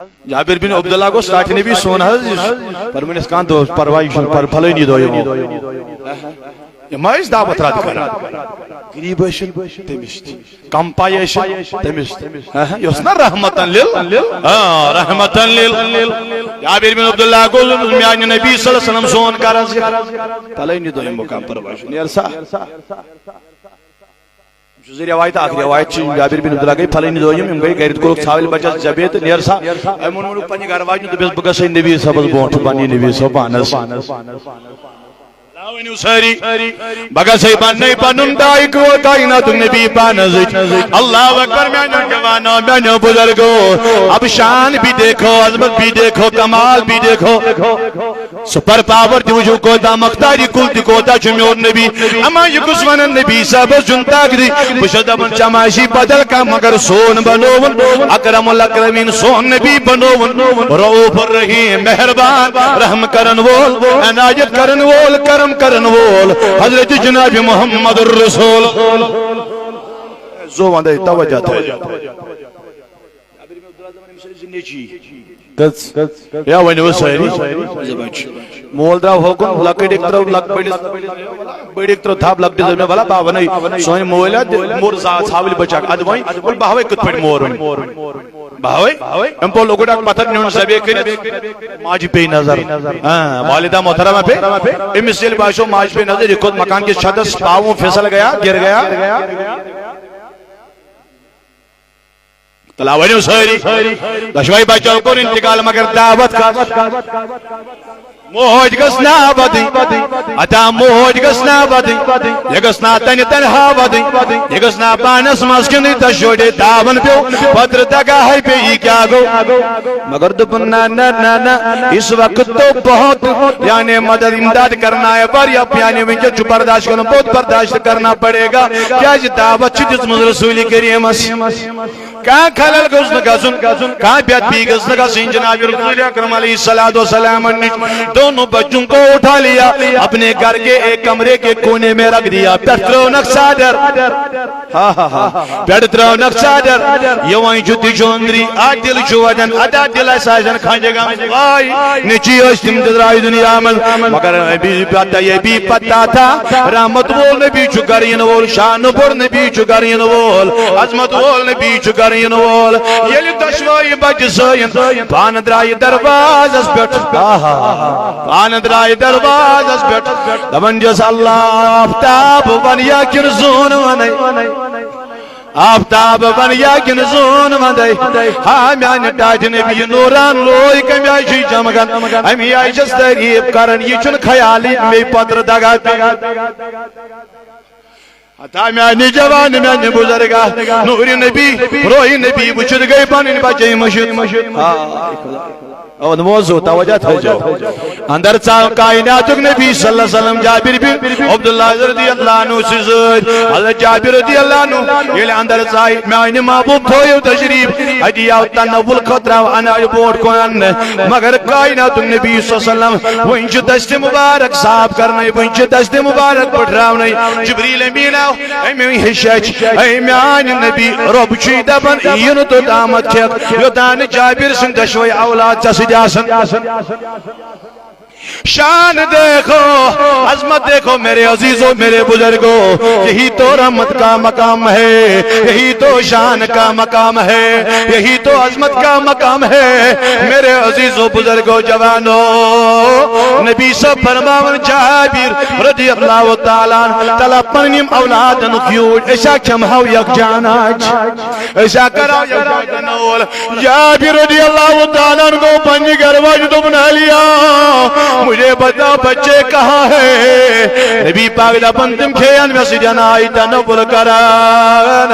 جابر بن عبداللہ کو سٹاٹ نبی سون پرمنس کان دو پروائی پر پھلنی دو یہ مائز دعوت رات کر غریب اشن تمشت کم پائی اشن تمشت یسنا رحمتاً لیل رحمتاً لیل جابر بن عبداللہ کو میان نبی صلی اللہ علیہ وسلم سون کر پھلنی دو مقام پروائی نیرسا جزی روایت آخری روایت جابر بن عبداللہ گئی پھلنی دو یم گئی گیرت کو ساویل بچہ جبیت نیرسا ایمون منو پنی گرواج تو بس بگا سے نبی سبز بونٹ بانی نبی سبانس بگا سے بانی پنن دائی کو کائنات نبی پانس اللہ اکبر میانا جوانا میانا بزرگو اب شان بھی دیکھو عظمت بھی دیکھو کمال بھی دیکھو سپر پاور دیوجو کو دا مختاری کل دی کو دا چمیور نبی اما یکسوان نبی سبز جنتا گری بشد من چماشی بدل کا مگر سون بنوون اکرم الاکرمین سون نبی بنوون رؤوف الرحیم مہربان رحم کرن وول عنایت کرن وول کرم کرن وول حضرت جناب محمد الرسول زو وندے توجہ تھا یا ونی وہ سہری مول دراو ہوکن لکڑ ایک طرف بڑی ایک طرف تھاپ لکڑ زمین والا باو نہیں سوئن مولا مور ساویل بچاک ادوائیں اور باوے کت پڑ مور باوے ہم پو لوگو ڈاک پتھر نیون سبے کرت ماج پہ نظر والدہ محترمہ پہ امسیل باشو ماج پہ نظر ایک مکان کے شدس پاؤں پھسل گیا گر گیا تلاوانی سہری دشوائی بچوں کو انتقال مگر دعوت کا موج گسنا بدی اتا موج گسنا بدی یہ گسنا تن تنہا بدی یہ گسنا پانس مسکنی تشوڑے تاون پیو پتر دگا ہے پہ ہی کیا گو مگر دپن نا اس وقت تو بہت یعنی مدد امداد کرنا ہے پر یعنی ونجا جو برداشت کرنا بہت برداشت کرنا پڑے گا کیا جی دعوت چھ جس مزر رسولی کریم کہاں کھلل گزن گزن کہاں بیت بھی گزن گزن جناب رسول اکرم علیہ السلام دونوں بچوں کو اٹھا لیا اپنے گھر کے ایک کمرے کے کونے میں رکھ دیا پیٹ رونق صادر پیٹ رونق صادر یہ وہیں جو تجوندری آج دل جو وجن ادا دل ایسا کھانجے گا وائی نیچی اشتم درائی دنیا من مگر یہ بھی پتا تھا رحمت وول نبی چکرین وول شان پر نبی چکرین وول عظمت وول نبی چکرین وول یہ دشوائی بچ سوین پان درائی درواز اس پیٹ پان درائی درواز اس پیٹ دمن جس اللہ آفتاب ونیا کرزون ونی آفتاب ونیا کنزون وندے ہامیان ٹاٹ نبی نوران لوئی کمی آئیشی چمگن ہمی آئیشس تریب کرن یہ چن خیالی میں پتر دگا حتا میانی جوان میانی بزرگا نوری نبی روحی نبی بچد گئی پانین بچے مشد اور موضوع توجہ تھا جو اندر کائنات نبی صلی اللہ علیہ وسلم جابر بن عبداللہ رضی اللہ عنہ سے زید حضرت جابر رضی اللہ عنہ یہ اندر میانی محبوب تھوئے تشریف حدیعہ تنول خطرہ وانا بورڈ کو انہ مگر کائنات نبی صلی اللہ علیہ وسلم وہ انچ دست مبارک صاحب کرنے وہ انچ دست مبارک پٹھراو نہیں جبریل امین آو اے میں حشچ اے میانی نبی رب چی دبن این تو دامت کھیت یدان جابر سن دشوئی اولاد چاسی شان دیکھو عظمت دیکھو میرے عزیزوں میرے بزرگوں یہی تو رحمت کا مقام ہے یہی تو شان کا مقام ہے یہی تو عظمت کا مقام ہے میرے عزیزوں بزرگوں جوانوں نبی سب فرماون جابر رضی اللہ تعالیٰ پنیم اولادن کیوٹ ایسا کم ہو یک جاناج ایسا کراو یک جانول جابر رضی اللہ تعالیٰ کو پنجی گرواج تو بنا لیا مجھے بتا بچے کہاں ہے نبی پاک دا بندم کھیان میں سجن آئی تنبول کران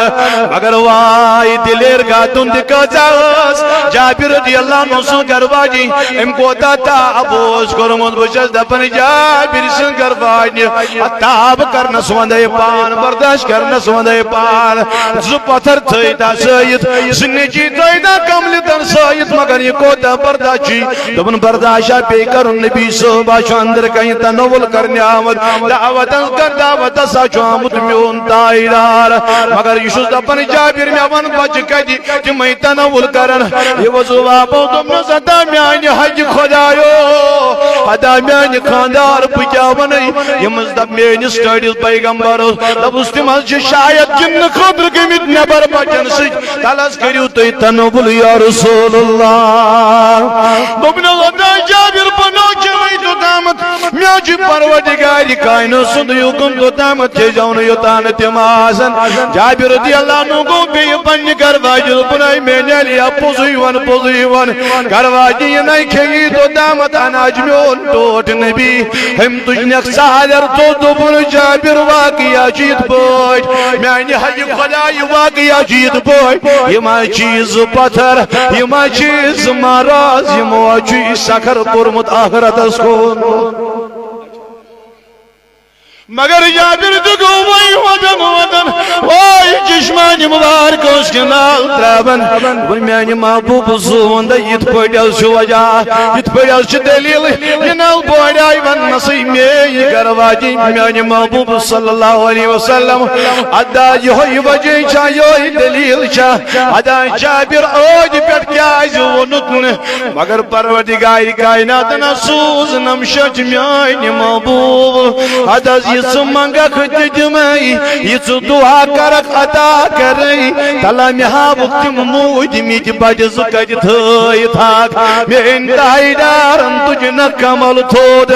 مگر وائی دلیر گا دند کا جاس جابر رضی اللہ نوسن کرواجی ام کو تاتا ابوز کرمون بچس دپن جابر سن کرواجی اتاب کرنا سوندے پان برداشت کرنا سوندے پان زو پتھر تھیتا سید سنی جی تھیتا کملی تن سید مگر یہ کو تا برداشی دبن برداشا پی کرن نبی کی صبح چھ اندر کہیں تنول کرنے آمد دعوت کر دعوت سا چھ آمد میون تائیدار مگر یشوز دپن جابر میں ون بچ کدی کہ میں تنول کرن یہ وضو واپو تم نے سدا میانی حج خدایو ادا میانی خاندار پکیا ونی یہ مزدب میانی سٹیڈیز پیغمبر دب اس تمہز شاید جن خدر گمت نبر بچن سج تلس کریو تی تنول یا رسول اللہ دبن اللہ جابر بنو چوئی تو دامت میاجی پروردگاری کائنو سندیو کن تو دامت چھ جاؤن یوتان تماسن جابر رضی اللہ عنہ کو بی پنج کرواجی بنائی میں نے لیا پوزیون کرواجی نائی کھئی تو دامت اناج میون ٹوٹ نبی ہم تجنک سادر تو دبن جابر واقعہ جیت بوج میں نے حج خدای واقعہ جیت بوج یہ ما چیز پتھر یہ ما چیز ماراز یہ ما چیز سکر پرمت آخرت اس کو مگر جابر دکو وی ودن وی چشمانی مبارک اس کے نال ترابن میانی محبوب زون دا یت پڑیل شو وجہ یت پڑیل شو دلیل یہ نال پڑیائی ون نسی میں یہ گرواجی میانی محبوب صلی اللہ علیہ وسلم ادا یہ وجہ چاہ یہ دلیل چاہ ادا جابر اوج پیٹ کیا زونتن مگر پروردگار کائنات نسوز نمشج میانی محبوب ادا یہ منگا خدج میں یہ دعا کرک عطا کرئی تلا میہا وقت موج میج بجز کج تھائی تھاک میں انتہائی دارن تجھ کمل تھود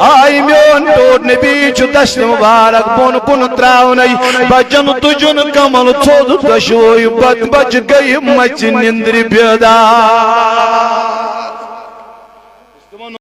آئی میون ٹوٹ نبی چھ دشت مبارک بون کن تراؤنئی بجن تجن کمل تھود دشوئی بچ گئی مچ نندر بیدار